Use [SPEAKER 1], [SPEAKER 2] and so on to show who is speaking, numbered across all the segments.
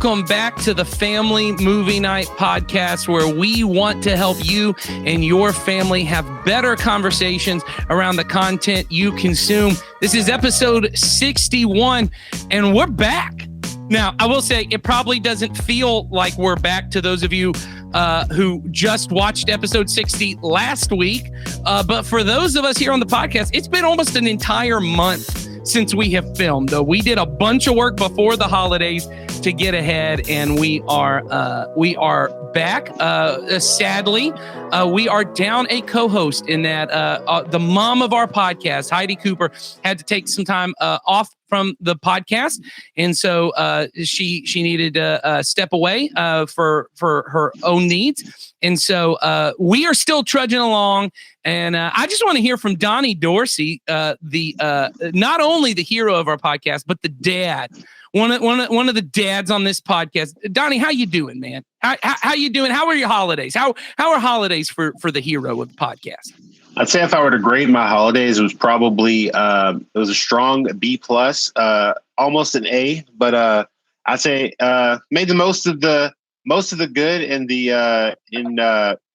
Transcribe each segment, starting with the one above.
[SPEAKER 1] Welcome back to the Family Movie Night podcast, where we want to help you and your family have better conversations around the content you consume. This is episode 61, and we're back. Now, I will say it probably doesn't feel like we're back to those of you who just watched episode 60 last week. But for those of us here on the podcast, it's been almost an entire month since we have filmed. Though we did a bunch of work before the holidays to get ahead, and we are back. Sadly, we are down a co-host in that the mom of our podcast, Heidi Cooper, had to take some time off from the podcast, and so she needed to step away for her own needs, and so we are still trudging along. And I just want to hear from Donnie Dorsey, the not only the hero of our podcast, but the dad, one of the dads on this podcast. Donnie, how you doing, man? How you doing? How are your holidays? How are holidays for the hero of the podcast?
[SPEAKER 2] I'd say if I were to grade my holidays, it was probably it was a strong B plus, almost an A. But I'd say made the most of the good and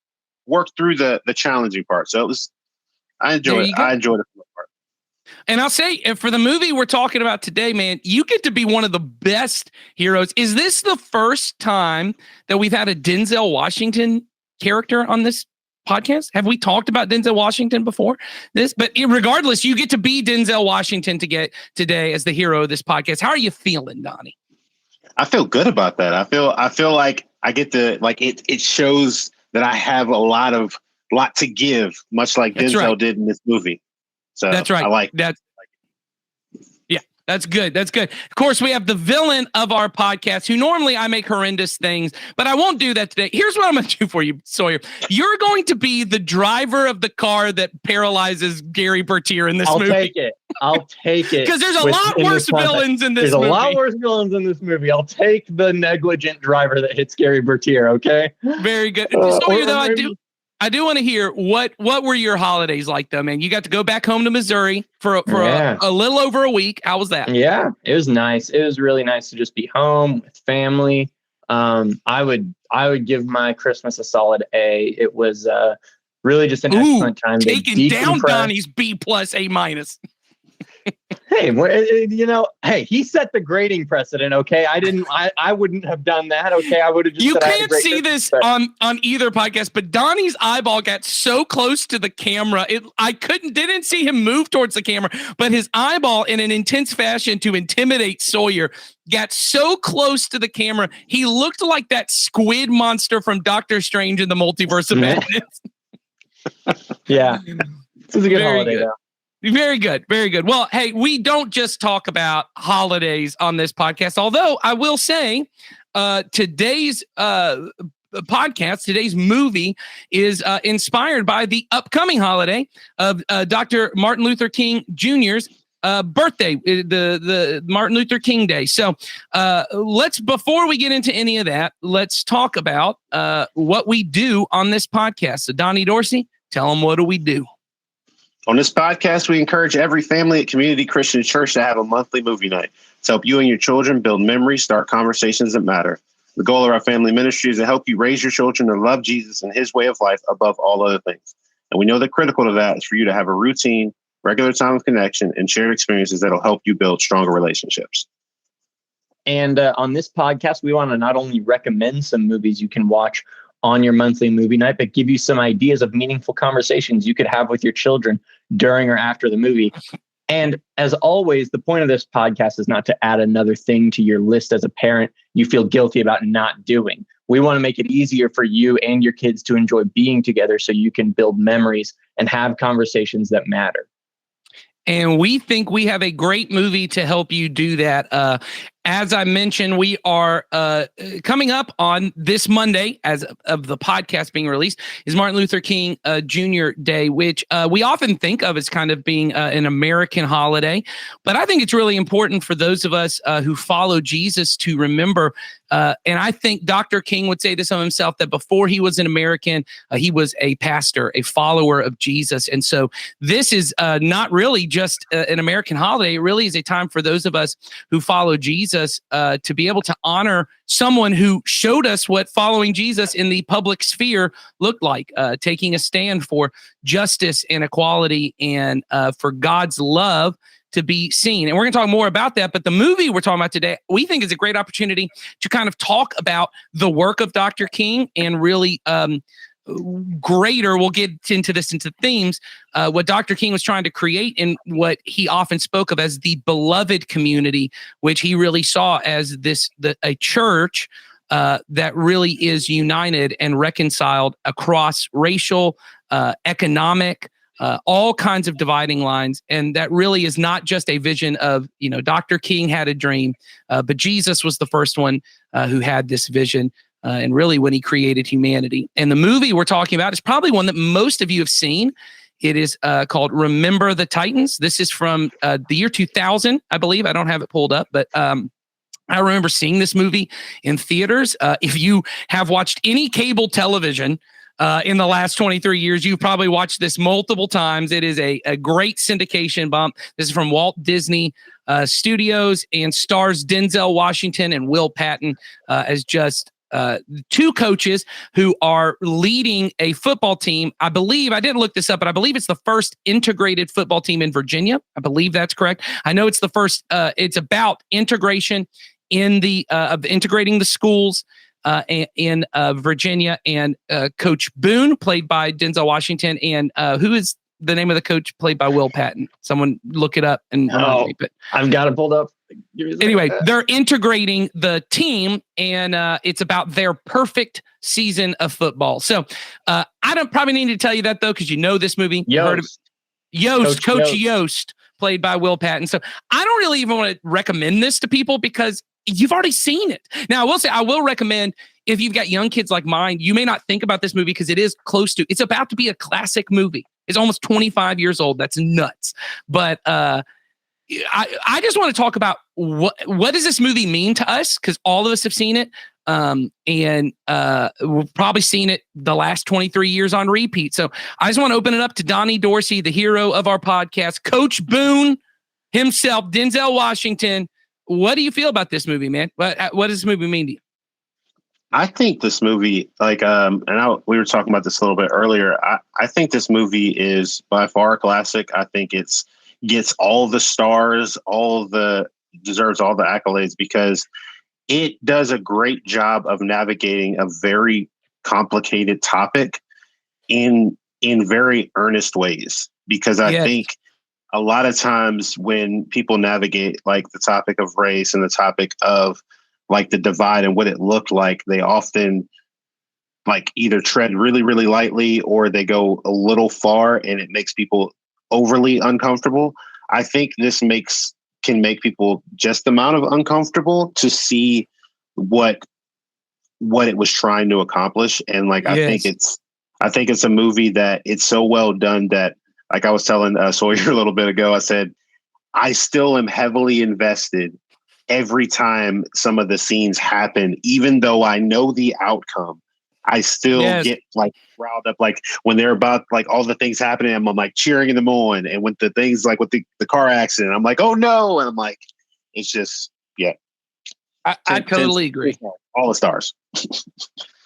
[SPEAKER 2] worked through the challenging part. So I enjoyed it for the most part.
[SPEAKER 1] And I'll say, for the movie we're talking about today, man, you get to be one of the best heroes. Is this the first time that we've had a Denzel Washington character on this podcast? Have we talked about Denzel Washington before this? But regardless, you get to be Denzel Washington today as the hero of this podcast. How are you feeling, Donnie?
[SPEAKER 2] I feel good about that. I feel like I get to, like, it shows that I have a lot to give, much like Denzel did in this movie. So
[SPEAKER 1] that's right.
[SPEAKER 2] I like
[SPEAKER 1] that. Yeah, that's good. That's good. Of course, we have the villain of our podcast, who normally I make horrendous things, but I won't do that today. Here's what I'm going to do for you, Sawyer. You're going to be the driver of the car that paralyzes Gary Bertier in this movie.
[SPEAKER 3] I'll take it.
[SPEAKER 1] Because there's a lot worse villains in this movie.
[SPEAKER 3] There's a lot worse villains in this movie. I'll take the negligent driver that hits Gary Bertier, okay?
[SPEAKER 1] Very good. Sawyer, though, I do want to hear what were your holidays like, though, man? You got to go back home to Missouri for a little over a week. How was that?
[SPEAKER 3] Yeah, it was nice. It was really nice to just be home with family. I would give my Christmas a solid A. It was really just an excellent time.
[SPEAKER 1] Taking down Donnie's B plus A minus.
[SPEAKER 3] Hey, he set the grading precedent. Okay, I wouldn't have done that. Okay, I would have just.
[SPEAKER 1] You can't see this on either podcast, but Donnie's eyeball got so close to the camera, didn't see him move towards the camera, but his eyeball, in an intense fashion to intimidate Sawyer, got so close to the camera, he looked like that squid monster from Doctor Strange in the Multiverse of Madness.
[SPEAKER 3] Yeah, this is a good holiday, though.
[SPEAKER 1] Very good. Very good. Well, hey, we don't just talk about holidays on this podcast, although I will say today's podcast, today's movie is inspired by the upcoming holiday of Dr. Martin Luther King Jr.'s birthday, the Martin Luther King Day. So before we get into any of that, let's talk about what we do on this podcast. So Donnie Dorsey, tell them, what do we do?
[SPEAKER 2] On this podcast, we encourage every family at Community Christian Church to have a monthly movie night to help you and your children build memories, start conversations that matter. The goal of our family ministry is to help you raise your children to love Jesus and his way of life above all other things. And we know that critical to that is for you to have a routine, regular time of connection, and shared experiences that will help you build stronger relationships.
[SPEAKER 3] And on this podcast, we want to not only recommend some movies you can watch on your monthly movie night, but give you some ideas of meaningful conversations you could have with your children during or after the movie. And as always, the point of this podcast is not to add another thing to your list as a parent you feel guilty about not doing. We want to make it easier for you and your kids to enjoy being together so you can build memories and have conversations that matter.
[SPEAKER 1] And we think we have a great movie to help you do that. As I mentioned, we are coming up on this Monday, as of the podcast being released, is Martin Luther King Jr. Day, which we often think of as kind of being an American holiday. But I think it's really important for those of us who follow Jesus to remember And I think Dr. King would say this of himself, that before he was an American, he was a pastor, a follower of Jesus. And so this is not really just an American holiday. It really is a time for those of us who follow Jesus to be able to honor someone who showed us what following Jesus in the public sphere looked like, taking a stand for justice and equality and for God's love to be seen. And we're going to talk more about that. But the movie we're talking about today, we think is a great opportunity to kind of talk about the work of Dr. King and really greater, we'll get into this into themes, what Dr. King was trying to create and what he often spoke of as the beloved community, which he really saw as a church that really is united and reconciled across racial, economic, all kinds of dividing lines. And that really is not just a vision of, Dr. King had a dream, but Jesus was the first one who had this vision. And really when he created humanity. And the movie we're talking about is probably one that most of you have seen. It is called Remember the Titans. This is from the year 2000, I believe. I don't have it pulled up, but I remember seeing this movie in theaters. If you have watched any cable television in the last 23 years, you've probably watched this multiple times. It is a great syndication bump. This is from Walt Disney Studios and stars Denzel Washington and Will Patton as just two coaches who are leading a football team. I believe, I didn't look this up, but I believe it's the first integrated football team in Virginia. I believe that's correct. I know it's the first, it's about integration in of integrating the schools in Virginia, and Coach Boone, played by Denzel Washington, and who is the name of the coach played by Will Patton? Someone look it up and
[SPEAKER 3] but I've got it pulled up.
[SPEAKER 1] Anyway, they're integrating the team, and it's about their perfect season of football. So I don't probably need to tell you that, though, because you know this movie. You heard of Yost, Coach Yost, played by Will Patton. So I don't really even want to recommend this to people because you've already seen it. Now, I will say, I will recommend, if you've got young kids like mine, you may not think about this movie because it is it's about to be a classic movie. It's almost 25 years old. That's nuts. But I just want to talk about what does this movie mean to us? Because all of us have seen it. And we've probably seen it the last 23 years on repeat. So I just want to open it up to Donnie Dorsey, the hero of our podcast, Coach Boone himself, Denzel Washington. What do you feel about this movie, man? What does this movie mean to you?
[SPEAKER 2] I think this movie, we were talking about this a little bit earlier. I think this movie is by far a classic. I think gets all the stars, deserves all the accolades because it does a great job of navigating a very complicated topic in very earnest ways. Because I think a lot of times when people navigate like the topic of race and the topic of like the divide and what it looked like, they often like either tread really, really lightly or they go a little far and it makes people overly uncomfortable. I think this can make people just the amount of uncomfortable to see what it was trying to accomplish. And like, I think it's a movie that it's so well done that, like I was telling Sawyer a little bit ago, I said, I still am heavily invested every time some of the scenes happen, even though I know the outcome. I still get like riled up, like when they're about like all the things happening, I'm like cheering them on. And with the things like with the car accident, I'm like, oh no. And I'm like, it's just,
[SPEAKER 1] I totally agree.
[SPEAKER 2] All the stars.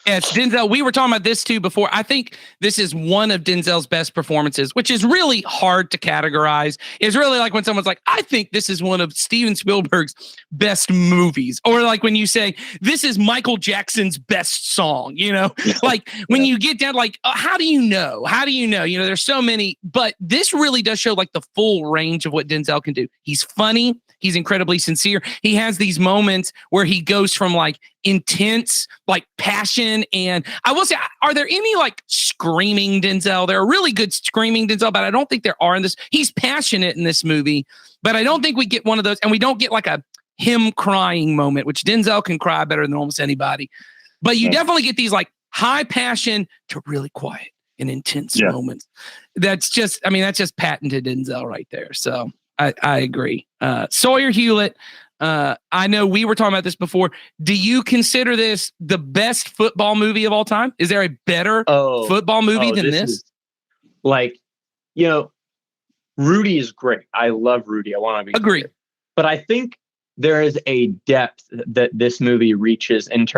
[SPEAKER 1] Yes, Denzel, we were talking about this too before. I think this is one of Denzel's best performances, which is really hard to categorize. It's really like when someone's like, I think this is one of Steven Spielberg's best movies. Or like when you say, this is Michael Jackson's best song, like when you get down, like, how do you know? How do you know? There's so many, but this really does show like the full range of what Denzel can do. He's funny. He's incredibly sincere. He has these moments where he goes from like intense, like passion. And I will say, are there any like screaming Denzel? There are really good screaming Denzel, but I don't think there are in this. He's passionate in this movie, but I don't think we get one of those. And we don't get like a him crying moment, which Denzel can cry better than almost anybody. But you definitely get these like high passion to really quiet and intense moments. That's just patented Denzel right there. So I agree. Sawyer Hewlett, I know we were talking about this before. Do you consider this the best football movie of all time? Is there a better football movie than this?
[SPEAKER 3] Like, you know, Rudy is great. I love Rudy. I want to be
[SPEAKER 1] agree,
[SPEAKER 3] clear. But I think there is a depth that this movie reaches and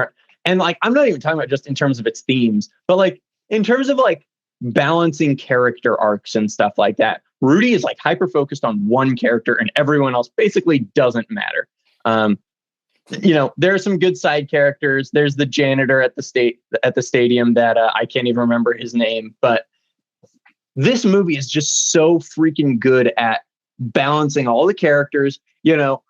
[SPEAKER 3] like, I'm not even talking about just in terms of its themes, but like in terms of like balancing character arcs and stuff like that. Rudy is like hyper focused on one character and everyone else basically doesn't matter. You know, there are some good side characters. There's the janitor at the stadium that I can't even remember his name, but this movie is just so freaking good at balancing all the characters. You know,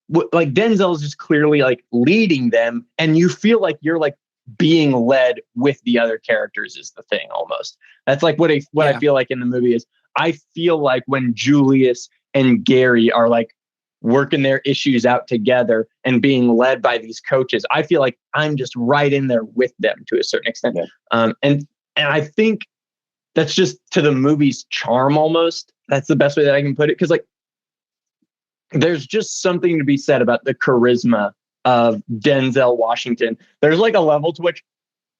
[SPEAKER 3] like Denzel is just clearly like leading them, and you feel like you're like being led with the other characters is the thing almost. That's like what I feel like in the movie is. I feel like when Julius and Gary are like working their issues out together and being led by these coaches, I feel like I'm just right in there with them to a certain extent. Yeah. And I think that's just to the movie's charm almost. That's the best way that I can put it. Cause like, there's just something to be said about the charisma of Denzel Washington. There's like a level to which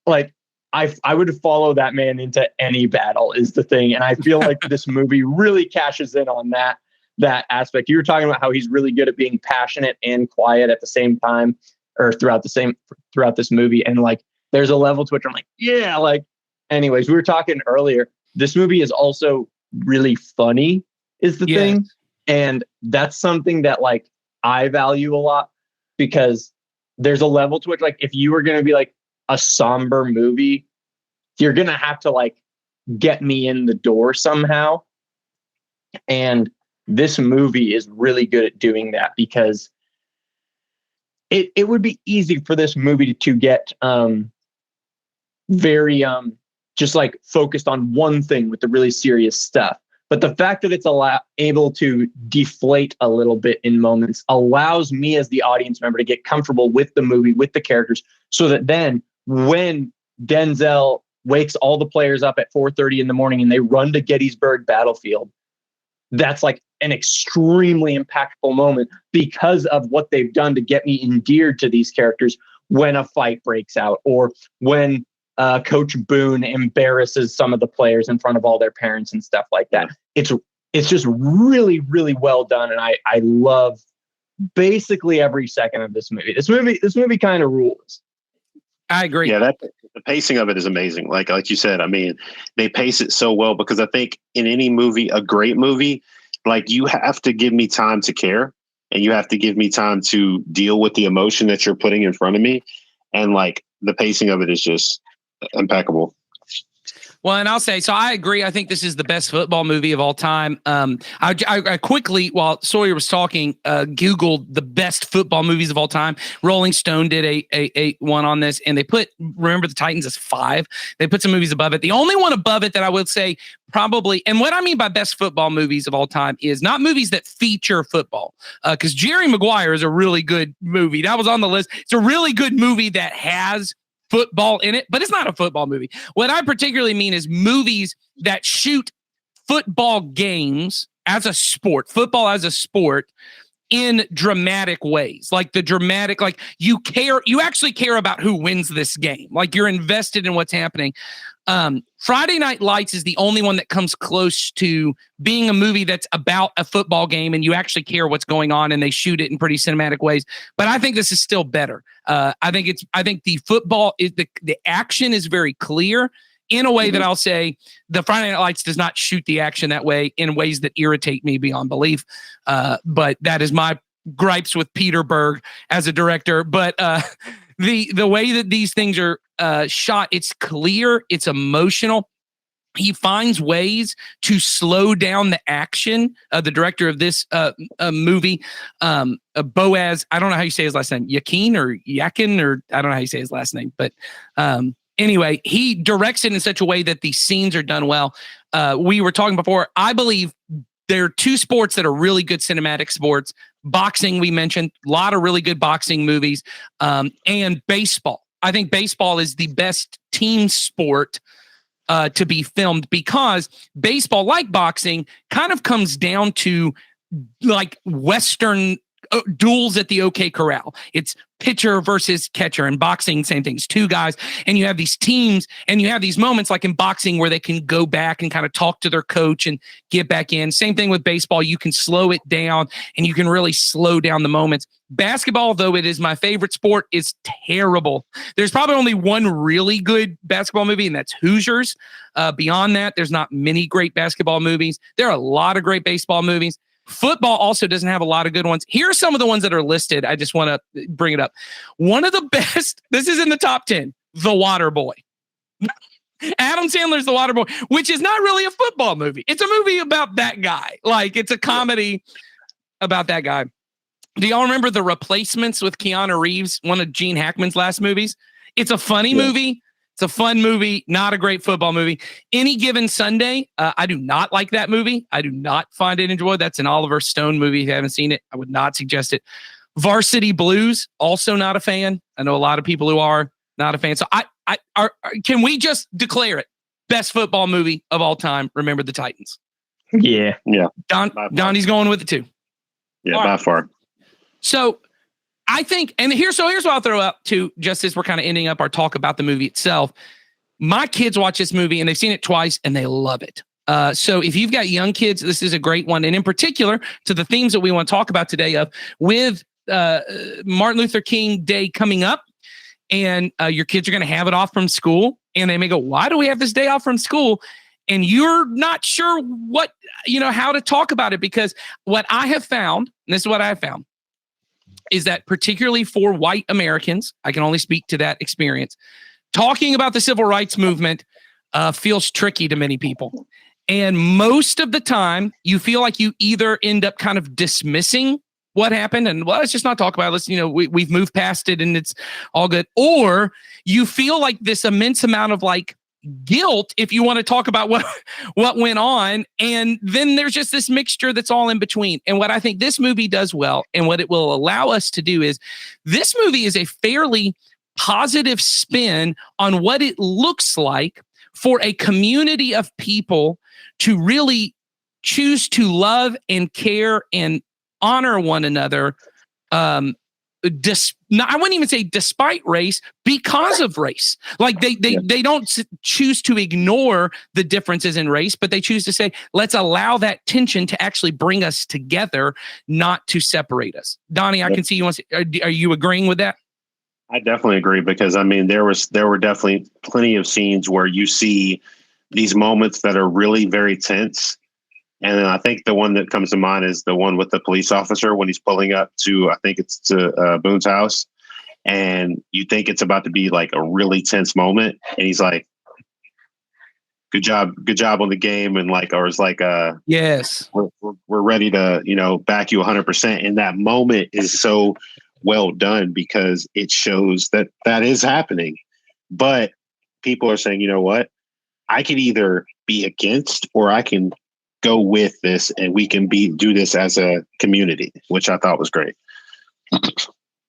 [SPEAKER 3] like, I would follow that man into any battle is the thing. And I feel like this movie really cashes in on that aspect. You were talking about how he's really good at being passionate and quiet at the same time, or throughout this movie. And like, there's a level to which I'm like, yeah, like, anyways, we were talking earlier. This movie is also really funny is the thing. And that's something that like I value a lot, because there's a level to which like, if you were going to be like a somber movie, you're going to have to like get me in the door somehow. And this movie is really good at doing that, because it would be easy for this movie to get very just like focused on one thing with the really serious stuff. But the fact that it's able to deflate a little bit in moments allows me as the audience member to get comfortable with the movie, with the characters, so that then when Denzel wakes all the players up at 4:30 in the morning and they run to Gettysburg Battlefield, that's like an extremely impactful moment because of what they've done to get me endeared to these characters when a fight breaks out, or when Coach Boone embarrasses some of the players in front of all their parents and stuff like that. It's just really, really well done. And I love basically every second of this movie. This movie kind of rules.
[SPEAKER 1] I agree.
[SPEAKER 2] Yeah, the pacing of it is amazing. Like you said, I mean, they pace it so well, because I think in any movie, a great movie, like you have to give me time to care, and you have to give me time to deal with the emotion that you're putting in front of me. And like the pacing of it is just impeccable.
[SPEAKER 1] Well, and I'll say, so I agree. I think this is the best football movie of all time. I quickly, while Sawyer was talking, Googled the best football movies of all time. Rolling Stone did a one on this, and they put Remember the Titans as 5. They put some movies above it. The only one above it that I would say probably, and what I mean by best football movies of all time is not movies that feature football, because Jerry Maguire is a really good movie. That was on the list. It's a really good movie that has football in it, but it's not a football movie. What I particularly mean is movies that shoot football games as a sport, football as a sport, in dramatic ways. Like the dramatic, like you actually care about who wins this game. Like you're invested in what's happening. Friday Night Lights is the only one that comes close to being a movie that's about a football game and you actually care what's going on, and they shoot it in pretty cinematic ways. But I think this is still better. I think the football is the action is very clear in a way that I'll say the Friday Night Lights does not shoot the action that way, in ways that irritate me beyond belief. But that is my gripes with Peter Berg as a director. But the way that these things are shot, it's clear, it's emotional. He finds ways to slow down the action. The director of this movie, Boaz, I don't know how you say his last name, Yakin, or I don't know how you say his last name, but anyway, he directs it in such a way that the scenes are done well. We were talking before, I believe there are 2 sports that are really good cinematic sports. Boxing, we mentioned, a lot of really good boxing movies, and baseball. I think baseball is the best team sport to be filmed, because baseball, like boxing, kind of comes down to like Western duels at the OK Corral. It's pitcher versus catcher. And boxing, same thing. It's two guys, and you have these teams, and you have these moments like in boxing where they can go back and kind of talk to their coach and get back in. Same thing with baseball. You can slow it down, and you can really slow down the moments. Basketball, though it is my favorite sport, is terrible. There's probably only one really good basketball movie, and that's Hoosiers. Beyond that, there's not many great basketball movies. There are a lot of great baseball movies. Football also doesn't have a lot of good ones. Here are some of the ones that are listed. I just want to bring it up. One of the best, this is in the top 10, The Waterboy. Adam Sandler's The Waterboy, which is not really a football movie. It's a movie about that guy. Like, it's a comedy about that guy. Do y'all remember The Replacements with Keanu Reeves, one of Gene Hackman's last movies? It's a funny movie. It's a fun movie, not a great football movie. Any Given Sunday, I do not like that movie. I do not find it enjoyable. That's an Oliver Stone movie. If you haven't seen it, I would not suggest it. Varsity Blues, also not a fan. I know a lot of people who are not a fan. So can we just declare it? Best football movie of all time, Remember the Titans.
[SPEAKER 3] Yeah.
[SPEAKER 1] Donnie's going with it too.
[SPEAKER 2] Yeah, by far.
[SPEAKER 1] So I think, and here's what I'll throw out too, just as we're kind of ending up our talk about the movie itself. My kids watch this movie and they've seen it twice and they love it. So if you've got young kids, this is a great one. And in particular, to the themes that we want to talk about today with Martin Luther King Day coming up, and your kids are going to have it off from school, and they may go, why do we have this day off from school? And you're not sure how to talk about it, because what I have found, and this is what I have found, is that particularly for white Americans, I can only speak to that experience, talking about the civil rights movement feels tricky to many people. And most of the time, you feel like you either end up kind of dismissing what happened and, well, let's just not talk about it. Let's, we've moved past it and it's all good. Or you feel like this immense amount of like guilt if you want to talk about what went on. And then there's just this mixture that's all in between. And what I think this movie does well, and what it will allow us to do, is this movie is a fairly positive spin on what it looks like for a community of people to really choose to love and care and honor one another. I wouldn't even say despite race, because of race. Like they don't choose to ignore the differences in race, but they choose to say, let's allow that tension to actually bring us together, not to separate us. Donnie, I can see you want to, are you agreeing with that?
[SPEAKER 2] I definitely agree, because I mean, there were definitely plenty of scenes where you see these moments that are really very tense. And then I think the one that comes to mind is the one with the police officer when he's pulling up to, I think it's to Boone's house. And you think it's about to be like a really tense moment. And he's like, good job on the game. And like, or it's like,
[SPEAKER 1] yes,
[SPEAKER 2] we're ready to, back you 100%. And that moment is so well done, because it shows that is happening. But people are saying, you know what? I can either be against, or I can go with this, and we can do this as a community, which I thought was great.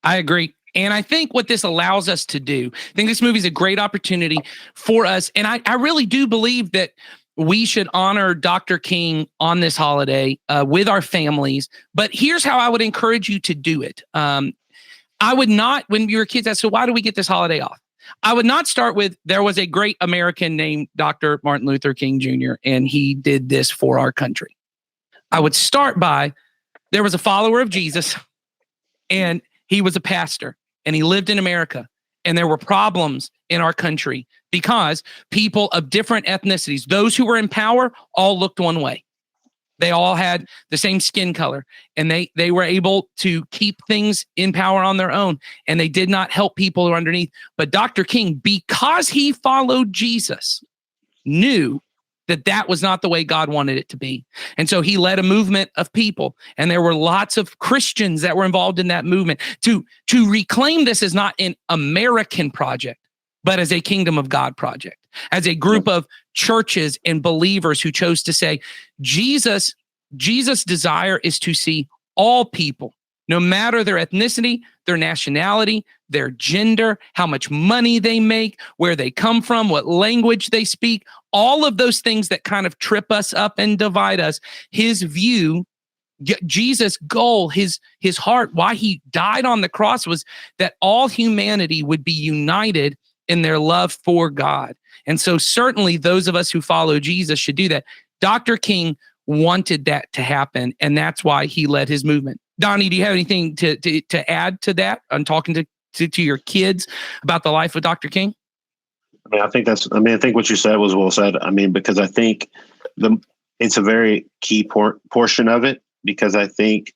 [SPEAKER 1] I agree. And I think what this allows us to do, I think this movie is a great opportunity for us. And I really do believe that we should honor Dr. King on this holiday with our families. But here's how I would encourage you to do it. I would not, when you were kids, ask, so why do we get this holiday off? I would not start with, there was a great American named Dr. Martin Luther King Jr., and he did this for our country. I would start by, there was a follower of Jesus, and he was a pastor, and he lived in America, and there were problems in our country because people of different ethnicities, those who were in power, all looked one way. They all had the same skin color, and they were able to keep things in power on their own, and they did not help people who are underneath. But Dr. King, because he followed Jesus, knew that was not the way God wanted it to be. And so he led a movement of people, and there were lots of Christians that were involved in that movement to reclaim this as not an American project, but as a kingdom of God project, as a group of churches and believers who chose to say, Jesus' desire is to see all people, no matter their ethnicity, their nationality, their gender, how much money they make, where they come from, what language they speak, all of those things that kind of trip us up and divide us. His view Jesus' goal, his heart, why he died on the cross, was that all humanity would be united in their love for God. And so certainly those of us who follow Jesus should do that. Dr. King wanted that to happen, and that's why he led his movement. Donnie, do you have anything to add to that on talking to your kids about the life of Dr. King?
[SPEAKER 2] I think what you said was well said. Because I think it's a very key portion of it, because I think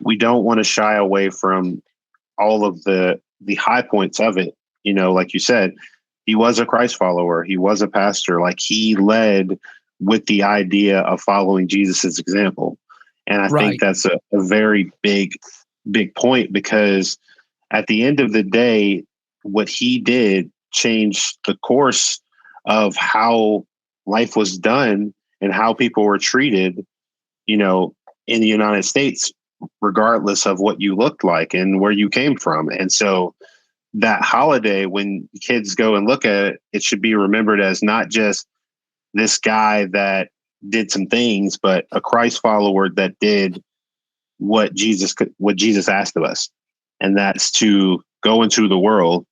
[SPEAKER 2] we don't want to shy away from all of the high points of it. Like you said, he was a Christ follower. He was a pastor. Like, he led with the idea of following Jesus's example. And I think that's a very big point, because at the end of the day, what he did changed the course of how life was done and how people were treated, in the United States, regardless of what you looked like and where you came from. And so that holiday, when kids go and look at it, it should be remembered as not just this guy that did some things, but a Christ follower that did what Jesus asked of us. And that's to go into the world,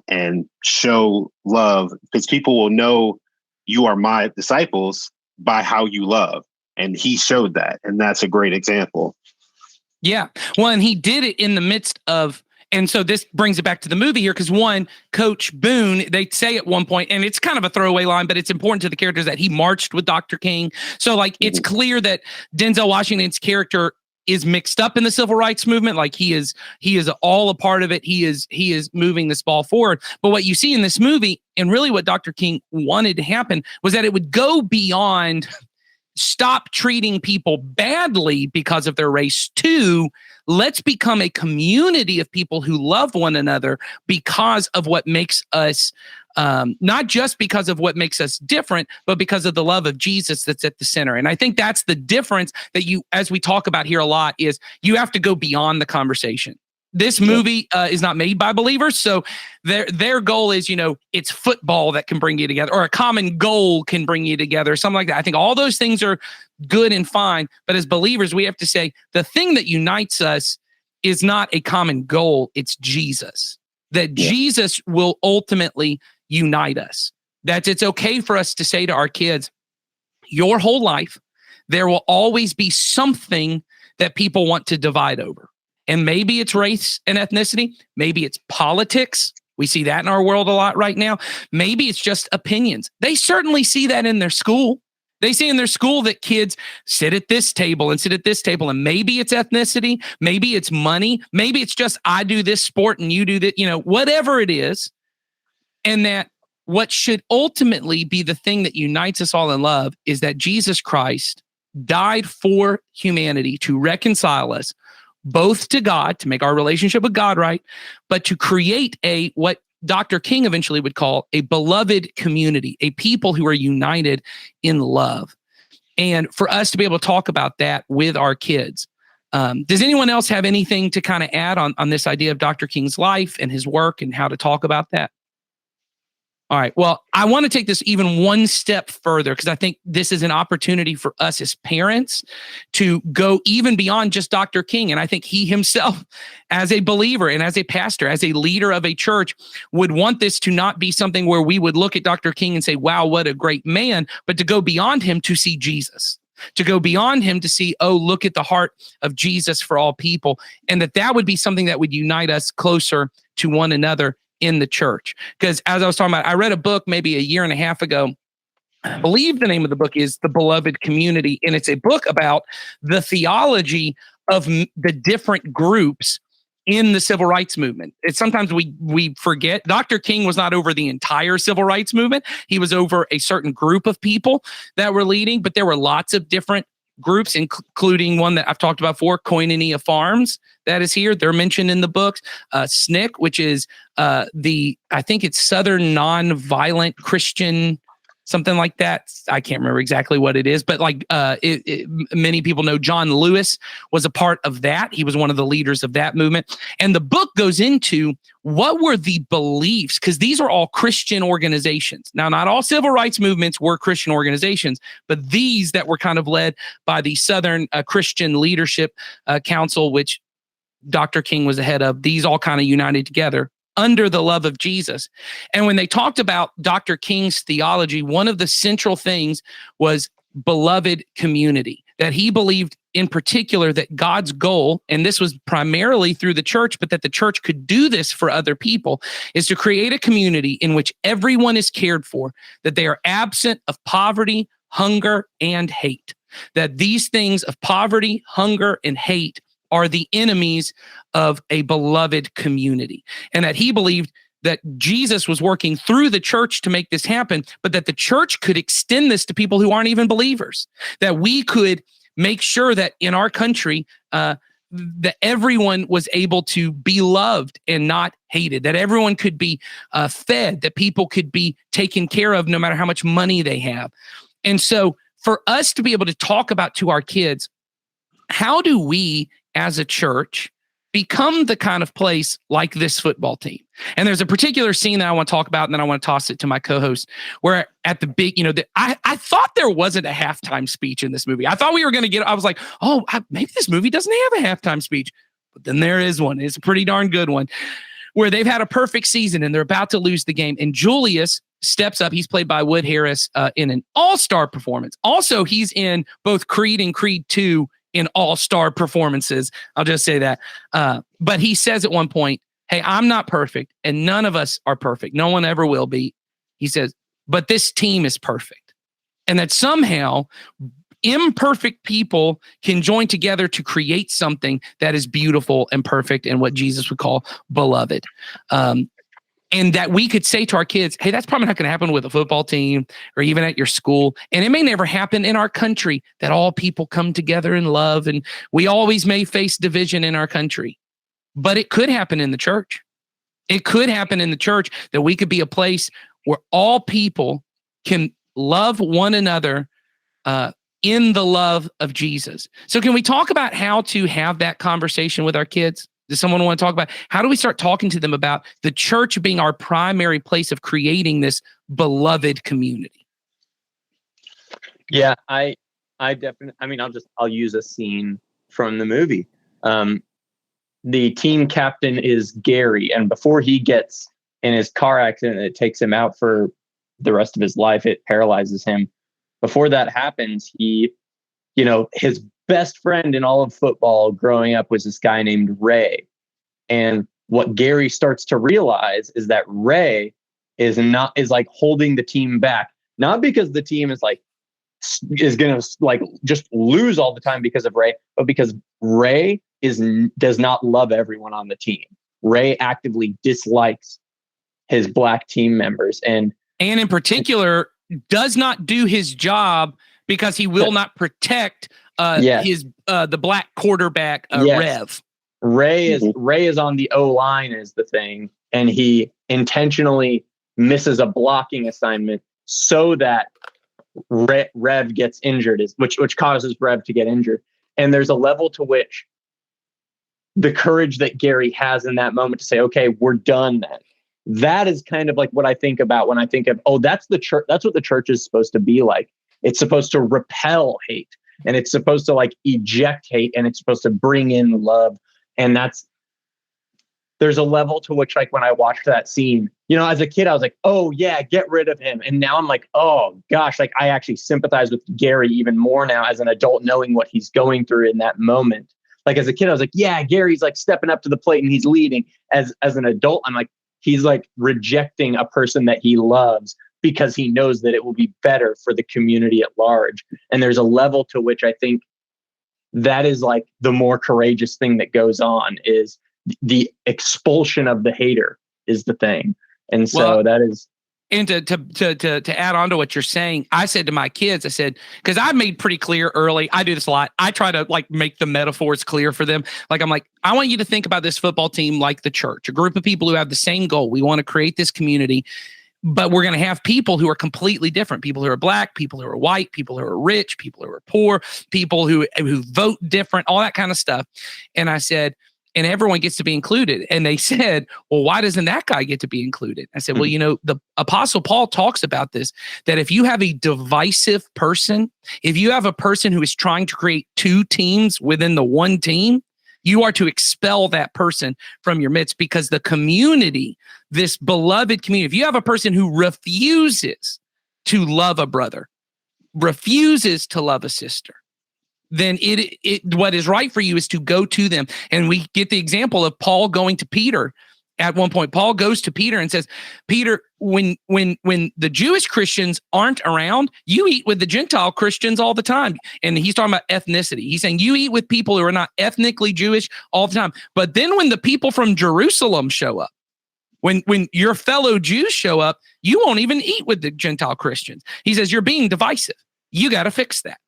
[SPEAKER 2] and show love, because people will know you are my disciples by how you love. And he showed that. And that's a great example.
[SPEAKER 1] Yeah. Well, and he did it in the midst of, and so this brings it back to the movie here, because Coach Boone, they say at one point, and it's kind of a throwaway line, but it's important to the characters, that he marched with Dr. King. So it's clear that Denzel Washington's character is mixed up in the civil rights movement. Like, he is all a part of it. He is moving this ball forward. But what you see in this movie, and really what Dr. King wanted to happen, was that it would go beyond stop treating people badly because of their race to let's become a community of people who love one another because of what makes us, not just because of what makes us different, but because of the love of Jesus that's at the center. And I think that's the difference that as we talk about here a lot, is you have to go beyond the conversation. This movie is not made by believers, so their goal is, it's football that can bring you together, or a common goal can bring you together, something like that. I think all those things are good and fine, but as believers, we have to say the thing that unites us is not a common goal, it's Jesus. That Jesus will ultimately unite us. That it's okay for us to say to our kids, your whole life, there will always be something that people want to divide over. And maybe it's race and ethnicity. Maybe it's politics. We see that in our world a lot right now. Maybe it's just opinions. They certainly see that in their school. They see in their school that kids sit at this table and sit at this table. And maybe it's ethnicity. Maybe it's money. Maybe it's just, I do this sport and you do that, whatever it is. And that what should ultimately be the thing that unites us all in love is that Jesus Christ died for humanity to reconcile us both to God, to make our relationship with God right, but to create what Dr. King eventually would call a beloved community, a people who are united in love. And for us to be able to talk about that with our kids. Does anyone else have anything to kind of add on this idea of Dr. King's life and his work and how to talk about that? All right. Well, I want to take this even one step further, because I think this is an opportunity for us as parents to go even beyond just Dr. King. And I think he himself, as a believer and as a pastor, as a leader of a church, would want this to not be something where we would look at Dr. King and say, wow, what a great man, but to go beyond him to see Jesus, to go beyond him to see, oh, look at the heart of Jesus for all people. And that would be something that would unite us closer to one another in the church. Because as I was talking about, I read a book maybe a year and a half ago. I believe the name of the book is The Beloved Community. And it's a book about the theology of the different groups in the civil rights movement. It's sometimes we forget Dr. King was not over the entire civil rights movement. He was over a certain group of people that were leading, but there were lots of different groups, including one that I've talked about before, Koinonia Farms, that is here. They're mentioned in the books. SNCC, which is I think it's Southern Nonviolent Christian something like that. I can't remember exactly what it is, but like many people know John Lewis was a part of that. He was one of the leaders of that movement. And the book goes into what were the beliefs, because these are all Christian organizations. Now, not all civil rights movements were Christian organizations, but these that were kind of led by the Southern Christian Leadership Council, which Dr. King was the head of, these all kind of united together under the love of Jesus. And when they talked about Dr. King's theology, one of the central things was beloved community, that he believed in particular that God's goal, and this was primarily through the church, but that the church could do this for other people, is to create a community in which everyone is cared for, that they are absent of poverty, hunger, and hate, that these things of poverty, hunger, and hate are the enemies of a beloved community. And that he believed that Jesus was working through the church to make this happen, but that the church could extend this to people who aren't even believers, that we could make sure that in our country, that everyone was able to be loved and not hated, that everyone could be fed, that people could be taken care of no matter how much money they have. And so for us to be able to talk about to our kids, how do we as a church become the kind of place like this football team? And there's a particular scene that I want to talk about, and then I want to toss it to my co-host, where at the big, I thought there wasn't a halftime speech in this movie. I thought we were going to I was like, maybe this movie doesn't have a halftime speech, but then there is one. It's a pretty darn good one, where they've had a perfect season and they're about to lose the game. And Julius steps up. He's played by Wood Harris in an all-star performance. Also, he's in both Creed and Creed 2 in all-star performances. I'll just say that. But he says at one point, hey, I'm not perfect, and none of us are perfect. No one ever will be. He says, but this team is perfect. And that somehow imperfect people can join together to create something that is beautiful and perfect and what Jesus would call beloved. And that we could say to our kids, hey, that's probably not going to happen with a football team or even at your school. And it may never happen in our country, that all people come together in love. And we always may face division in our country, but it could happen in the church. It could happen in the church, that we could be a place where all people can love one another in the love of Jesus. So can we talk about how to have that conversation with our kids? Does someone want to talk about how do we start talking to them about the church being our primary place of creating this beloved community?
[SPEAKER 3] Yeah, I definitely, I'll use a scene from the movie. The team captain is Gary, and before he gets in his car accident, it takes him out for the rest of his life. It paralyzes him. Before that happens, his best friend in all of football growing up was this guy named Ray. And what Gary starts to realize is that Ray is like holding the team back, not because the team is going to just lose all the time because of Ray, but because Ray does not love everyone on the team. Ray actively dislikes his black team members. And in particular,
[SPEAKER 1] does not do his job because he will not protect the black quarterback, Rev.
[SPEAKER 3] Ray is on the O-line is the thing, and he intentionally misses a blocking assignment so that Rev gets injured, which causes Rev to get injured. And there's a level to which the courage that Gary has in that moment to say, okay, we're done then. That is kind of like what I think about when I think of, that's the church. That's what the church is supposed to be like. It's supposed to repel hate, and it's supposed to eject hate, and it's supposed to bring in love. And there's a level to which, when I watched that scene, as a kid, I was like, oh yeah, get rid of him. And now I'm like, oh gosh, I actually sympathize with Gary even more now as an adult, knowing what he's going through in that moment. As a kid, I was like, yeah, Gary's stepping up to the plate and he's leading. As an adult, I'm like, he's rejecting a person that he loves because he knows that it will be better for the community at large. And there's a level to which I think that is the more courageous thing that goes on, is the expulsion of the hater is the thing. And so that is.
[SPEAKER 1] And to add on to what you're saying, I said to my kids, I said, because I made pretty clear early, I do this a lot. I try to make the metaphors clear for them. I'm like, I want you to think about this football team like the church, a group of people who have the same goal. We want to create this community. But we're going to have people who are completely different, people who are black, people who are white, people who are rich, people who are poor, people who vote different, all that kind of stuff. And I said, and everyone gets to be included. And they said, well, why doesn't that guy get to be included? I said, well, you know, the Apostle Paul talks about this, that if you have a divisive person, if you have a person who is trying to create two teams within the one team, you are to expel that person from your midst, because the community, this beloved community, if you have a person who refuses to love a brother, refuses to love a sister, then it what is right for you is to go to them. And we get the example of Paul going to Peter. At one point, Paul goes to Peter and says, Peter, when the Jewish Christians aren't around, you eat with the Gentile Christians all the time. And he's talking about ethnicity. He's saying you eat with people who are not ethnically Jewish all the time. But then when the people from Jerusalem show up, when your fellow Jews show up, you won't even eat with the Gentile Christians. He says, you're being divisive. You got to fix that.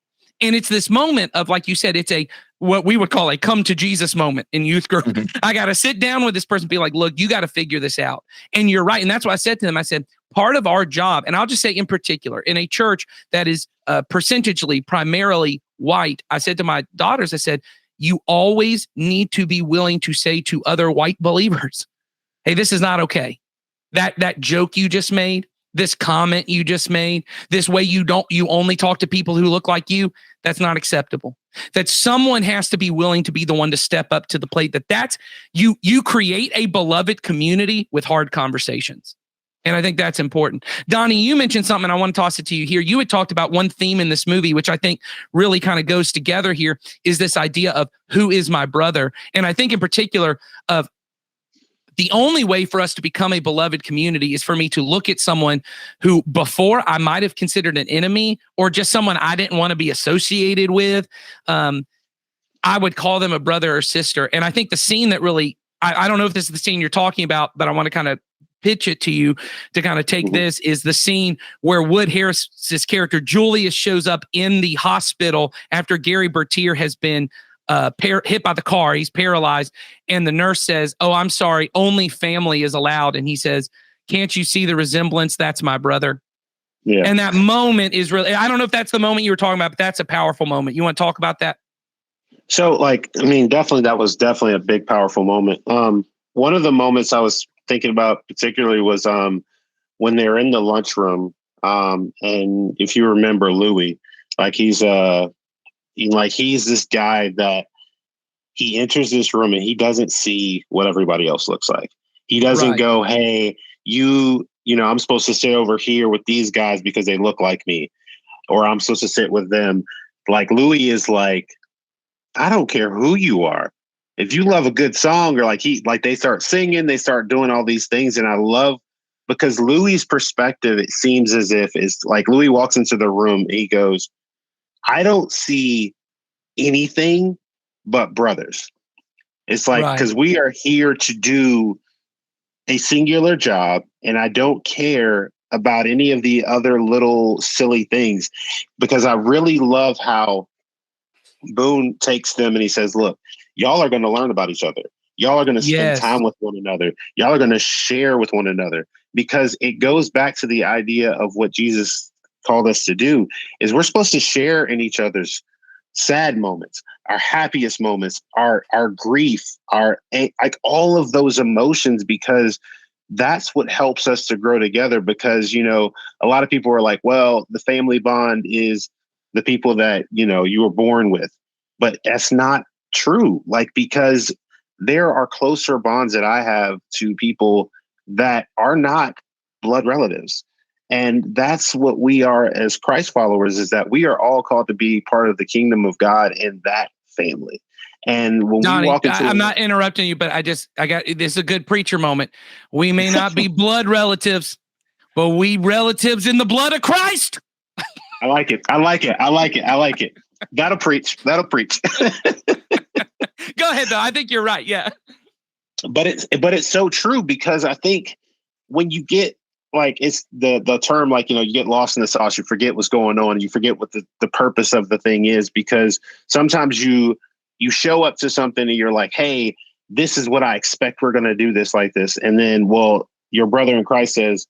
[SPEAKER 1] And it's this moment of, like you said, it's what we would call a come to Jesus moment in youth group. Mm-hmm. I got to sit down with this person and be like, look, you got to figure this out. And you're right. And that's what I said to them. I said, part of our job, and I'll just say in particular, in a church that is percentagely primarily white, I said to my daughters, I said, you always need to be willing to say to other white believers, hey, this is not okay. That joke you just made, this comment you just made, this way you only talk to people who look like you, that's not acceptable. That someone has to be willing to be the one to step up to the plate. That's you create a beloved community with hard conversations. And I think that's important. Donnie, you mentioned something, and I want to toss it to you here. You had talked about one theme in this movie, which I think really kind of goes together here, is this idea of who is my brother? And I think in particular of the only way for us to become a beloved community is for me to look at someone who before I might have considered an enemy or just someone I didn't want to be associated with. I would call them a brother or sister. And I think the scene that really, I don't know if this is the scene you're talking about, but I want to kind of pitch it to you to kind of take this, is the scene where Wood Harris's character Julius shows up in the hospital after Gary Bertier has been hit by the car. He's paralyzed. And the nurse says, oh, I'm sorry, only family is allowed. And he says, can't you see the resemblance? That's my brother. Yeah. And that moment is really, I don't know if that's the moment you were talking about, but that's a powerful moment. You want to talk about that?
[SPEAKER 2] So definitely, that was definitely a big, powerful moment. One of the moments I was thinking about particularly was when they're in the lunchroom. And if you remember Louis, he's this guy that he enters this room and he doesn't see what everybody else looks like. He doesn't go, hey, I'm supposed to sit over here with these guys because they look like me, or I'm supposed to sit with them. Like Louis is like, I don't care who you are. If you love a good song, or they start singing, they start doing all these things. And I love, because Louis's perspective, it seems as if it's like Louis walks into the room and he goes, I don't see anything but brothers. It's like, because we are here to do a singular job, and I don't care about any of the other little silly things, because I really love how Boone takes them and he says, look, y'all are going to learn about each other. Y'all are going to spend time with one another. Y'all are going to share with one another, because it goes back to the idea of what Jesus called us to do, is we're supposed to share in each other's sad moments, our happiest moments, our grief, all of those emotions, because that's what helps us to grow together. Because, a lot of people are like, well, the family bond is the people that, you were born with, but that's not true. Because there are closer bonds that I have to people that are not blood relatives. And that's what we are as Christ followers, is that we are all called to be part of the kingdom of God in that family. And when
[SPEAKER 1] Donnie,
[SPEAKER 2] we walk into,
[SPEAKER 1] I'm not interrupting you, but this is a good preacher moment. We may not be blood relatives, but we relatives in the blood of Christ.
[SPEAKER 2] I like it. That'll preach. Go
[SPEAKER 1] ahead, though. I think you're right. Yeah.
[SPEAKER 2] But it's so true, because I think when you get, it's the term, you get lost in the sauce, you forget what's going on, and you forget what the purpose of the thing is, because sometimes you show up to something and you're like, hey, this is what I expect. We're going to do this like this. And then, your brother in Christ says,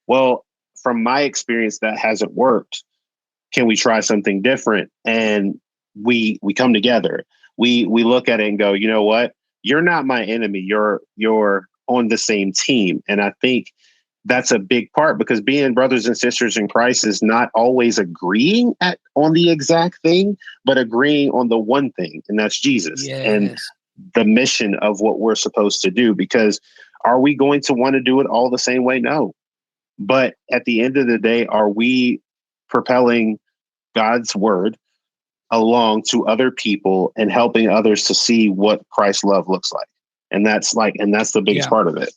[SPEAKER 2] well, from my experience, that hasn't worked. Can we try something different? And we come together. We look at it and go, you know what? You're not my enemy. You're on the same team. And I think that's a big part, because being brothers and sisters in Christ is not always agreeing on the exact thing, but agreeing on the one thing, and that's Jesus and the mission of what we're supposed to do. Because are we going to want to do it all the same way? No. But at the end of the day, are we propelling God's word along to other people and helping others to see what Christ's love looks like? And that's the biggest part of it.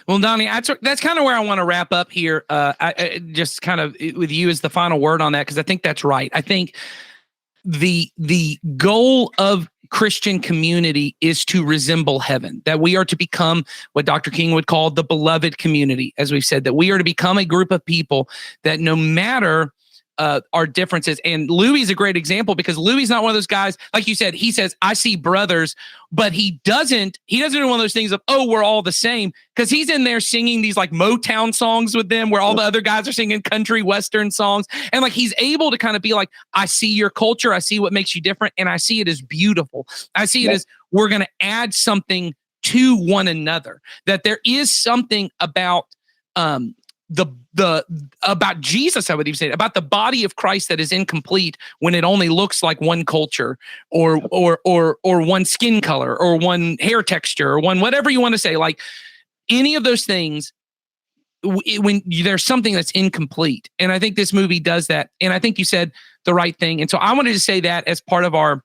[SPEAKER 1] Well, Donnie, that's kind of where I want to wrap up here. I just kind of with you as the final word on that, because I think that's right. I think the goal of Christian community is to resemble heaven, that we are to become what Dr. King would call the beloved community. As we've said, that we are to become a group of people that no matter our differences. And Louis is a great example, because Louis is not one of those guys, like you said, he says, I see brothers, but he doesn't do one of those things of, oh, we're all the same. Because he's in there singing these like Motown songs with them, where all the other guys are singing country Western songs. And like, he's able to kind of be like, I see your culture. I see what makes you different. And I see it as beautiful. I see it as we're going to add something to one another, that there is something about, about Jesus, I would even say, about the body of Christ that is incomplete when it only looks like one culture or one skin color or one hair texture or one whatever you want to say. Like any of those things, when there's something that's incomplete. And I think this movie does that. And I think you said the right thing. And so I wanted to say that as part of our,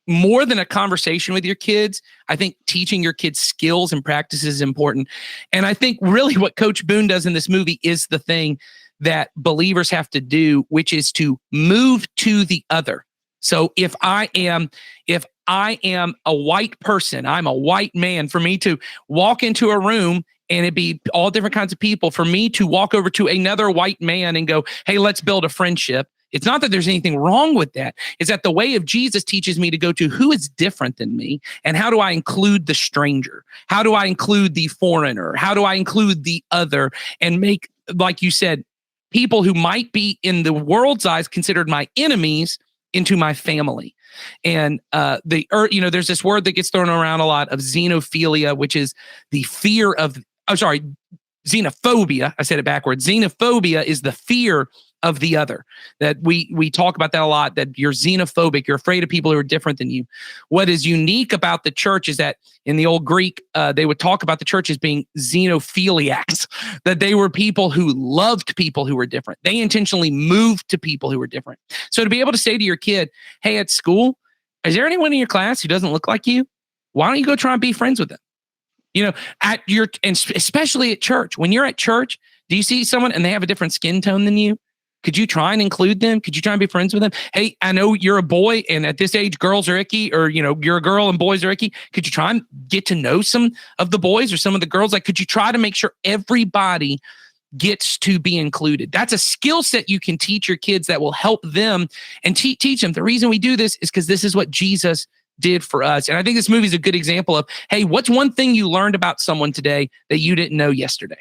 [SPEAKER 1] more than a conversation with your kids, I think teaching your kids skills and practices is important. And I think really what Coach Boone does in this movie is the thing that believers have to do, which is to move to the other. So if I am a white person, I'm a white man, for me to walk into a room and it'd be all different kinds of people, for me to walk over to another white man and go, hey, let's build a friendship. It's not that there's anything wrong with that. It's that the way of Jesus teaches me to go to who is different than me, and how do I include the stranger? How do I include the foreigner? How do I include the other, and make, like you said, people who might be in the world's eyes considered my enemies into my family. And there's this word that gets thrown around a lot of xenophilia, which is the fear of, xenophobia. I said it backwards. Xenophobia is the fear of the other. That we talk about that a lot, that you're xenophobic, you're afraid of people who are different than you. What is unique about the church is that in the old Greek, they would talk about the church as being xenophiliacs, that they were people who loved people who were different. They intentionally moved to people who were different. So to be able to say to your kid, hey, at school, is there anyone in your class who doesn't look like you? Why don't you go try and be friends with them? And especially at church, when you're at church, do you see someone and they have a different skin tone than you? Could you try and include them? Could you try and be friends with them? Hey, I know you're a boy, and at this age, girls are icky, or, you're a girl and boys are icky. Could you try and get to know some of the boys or some of the girls? Like, could you try to make sure everybody gets to be included? That's a skill set you can teach your kids that will help them and teach them. The reason we do this is because this is what Jesus did for us. And I think this movie is a good example of, hey, what's one thing you learned about someone today that you didn't know yesterday?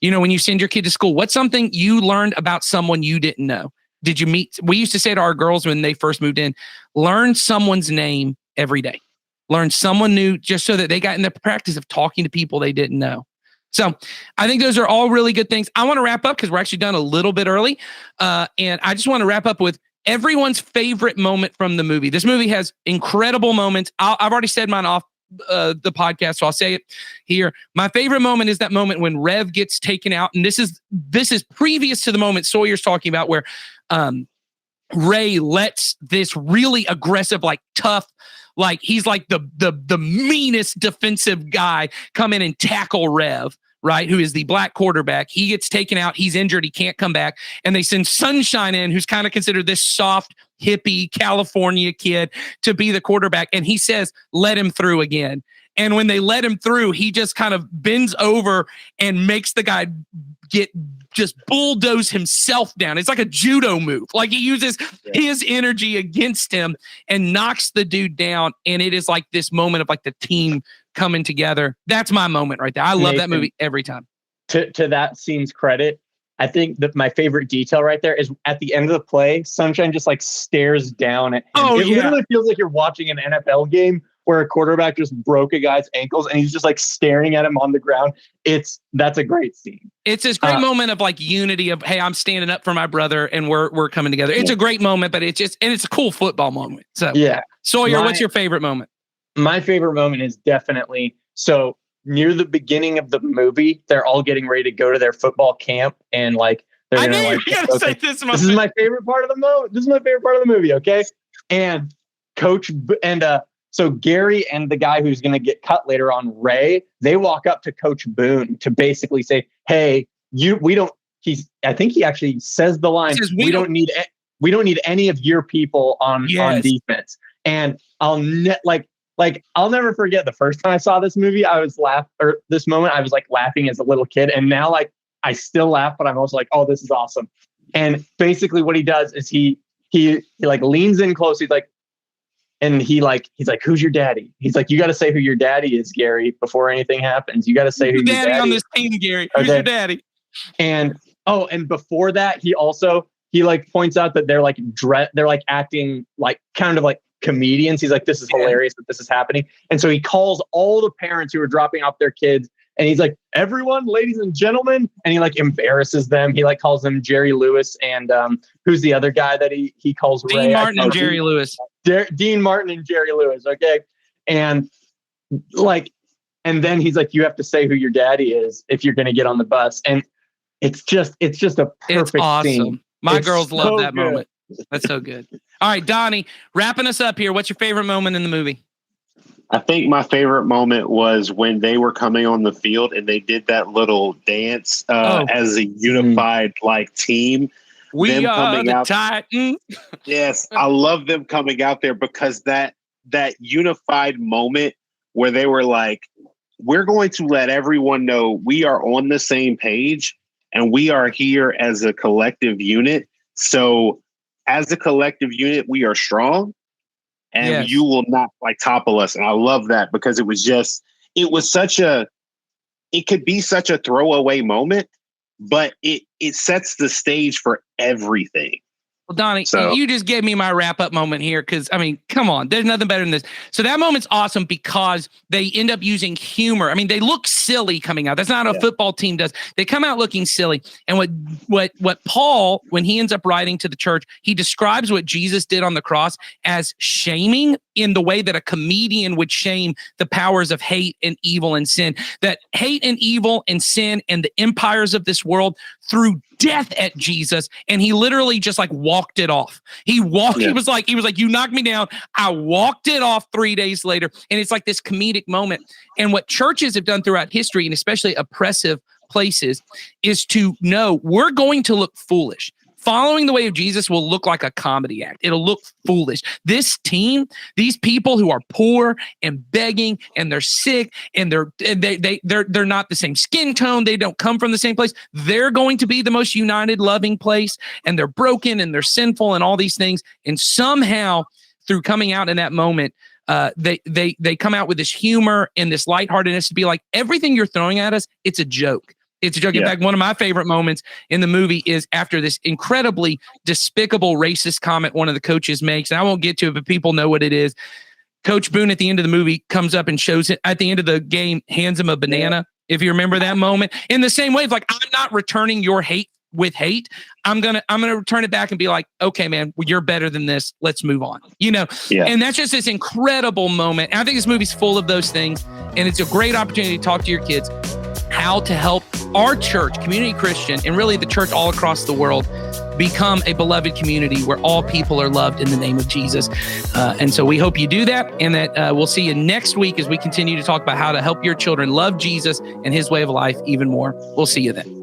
[SPEAKER 1] When you send your kid to school, what's something you learned about someone you didn't know? Did you meet? We used to say to our girls when they first moved in, learn someone's name every day. Learn someone new, just so that they got in the practice of talking to people they didn't know. So I think those are all really good things. I want to wrap up because we're actually done a little bit early. And I just want to wrap up with everyone's favorite moment from the movie. This movie has incredible moments. I've already said mine off the podcast, so I'll say it here. My favorite moment is that moment when Rev gets taken out, and this is previous to the moment Sawyer's talking about, where Ray lets this really aggressive, like tough, like he's like the meanest defensive guy come in and tackle Rev, right? Who is the black quarterback. He gets taken out. He's injured. He can't come back. And they send Sunshine in, who's kind of considered this soft, hippie California kid, to be the quarterback. And he says, let him through again. And when they let him through, he just kind of bends over and makes the guy just bulldoze himself down. It's like a judo move. Like he uses his energy against him and knocks the dude down. And it is like this moment of like the team coming together. That's my moment right there. I love that movie every time.
[SPEAKER 3] to that scene's credit, I think that my favorite detail right there is at the end of the play, Sunshine just like stares down at him.
[SPEAKER 1] Oh,
[SPEAKER 3] it literally feels like you're watching an NFL game where a quarterback just broke a guy's ankles and he's just like staring at him on the ground. That's a great scene.
[SPEAKER 1] It's this great moment of like unity of, hey, I'm standing up for my brother and we're coming together. It's a great moment, but it's a cool football moment. So
[SPEAKER 3] yeah.
[SPEAKER 1] Sawyer, what's your favorite moment?
[SPEAKER 3] My favorite moment is definitely so near the beginning of the movie, they're all getting ready to go to their football camp and like they're gonna like
[SPEAKER 1] say this
[SPEAKER 3] is my favorite part of the moment. This is my favorite part of the movie, okay? And so Gary and the guy who's going to get cut later on, Ray, they walk up to Coach Boone to basically say, "Hey, I think he actually says the line, we don't need any of your people on defense." And I'll never forget the first time I saw this movie, I was laughing as a little kid, and now like I still laugh, but I'm also like, "Oh, this is awesome." And basically what he does is he like leans in close. He's like, "Who's your daddy?" He's like, "You got to say who your daddy is, Gary, before anything happens. You got to say who your daddy
[SPEAKER 1] on
[SPEAKER 3] is.
[SPEAKER 1] This team, Gary. Who's your daddy?"
[SPEAKER 3] And before that, he like points out that they're like acting like kind of like comedians. He's like, "This is hilarious that this is happening." And so he calls all the parents who are dropping off their kids. And he's like, "Everyone, ladies and gentlemen," and he like embarrasses them. He like calls them Jerry Lewis and who's the other guy that he calls
[SPEAKER 1] Dean
[SPEAKER 3] Ray?
[SPEAKER 1] Martin and Jerry Lewis.
[SPEAKER 3] Dean Martin and Jerry Lewis. Okay, and then he's like, "You have to say who your daddy is if you're going to get on the bus." And it's just a perfect scene.
[SPEAKER 1] My girls love that moment. That's so good. All right, Donnie, wrapping us up here. What's your favorite moment in the movie?
[SPEAKER 2] I think my favorite moment was when they were coming on the field and they did that little dance as a unified like team.
[SPEAKER 1] We are the Titans.
[SPEAKER 2] Yes, I love them coming out there because that unified moment where they were like, "We're going to let everyone know we are on the same page and we are here as a collective unit. So as a collective unit, we are strong. And you will not like topple us." And I love that because it could be such a throwaway moment, but it sets the stage for everything.
[SPEAKER 1] Well, Donnie, you just gave me my wrap-up moment here because, I mean, come on. There's nothing better than this. So that moment's awesome because they end up using humor. I mean, they look silly coming out. That's not how a football team does. They come out looking silly. And what Paul, when he ends up writing to the church, he describes what Jesus did on the cross as shaming in the way that a comedian would shame the powers of hate and evil and sin. That hate and evil and sin and the empires of this world threw death at Jesus, and he literally just like walked it off. He was like, "You knocked me down. I walked it off 3 days later." And it's like this comedic moment. And what churches have done throughout history, and especially oppressive places, is to know we're going to look foolish. Following the way of Jesus will look like a comedy act. It'll look foolish. This team, these people who are poor and begging and they're sick and they're not the same skin tone. They don't come from the same place. They're going to be the most united, loving place. And they're broken and they're sinful and all these things. And somehow through coming out in that moment, they come out with this humor and this lightheartedness to be like, everything you're throwing at us, it's a joke. It's a joke. In fact, one of my favorite moments in the movie is after this incredibly despicable racist comment one of the coaches makes. And I won't get to it, but people know what it is. Coach Boone at the end of the movie comes up and shows it at the end of the game, hands him a banana. If you remember that moment, in the same way, it's like, I'm not returning your hate with hate. I'm gonna return it back and be like, "Okay, man, you're better than this. Let's move on." And that's just this incredible moment. And I think this movie's full of those things, and it's a great opportunity to talk to your kids how to help our church, Community Christian, and really the church all across the world become a beloved community where all people are loved in the name of Jesus. And so we hope you do that, and that we'll see you next week as we continue to talk about how to help your children love Jesus and his way of life even more. We'll see you then.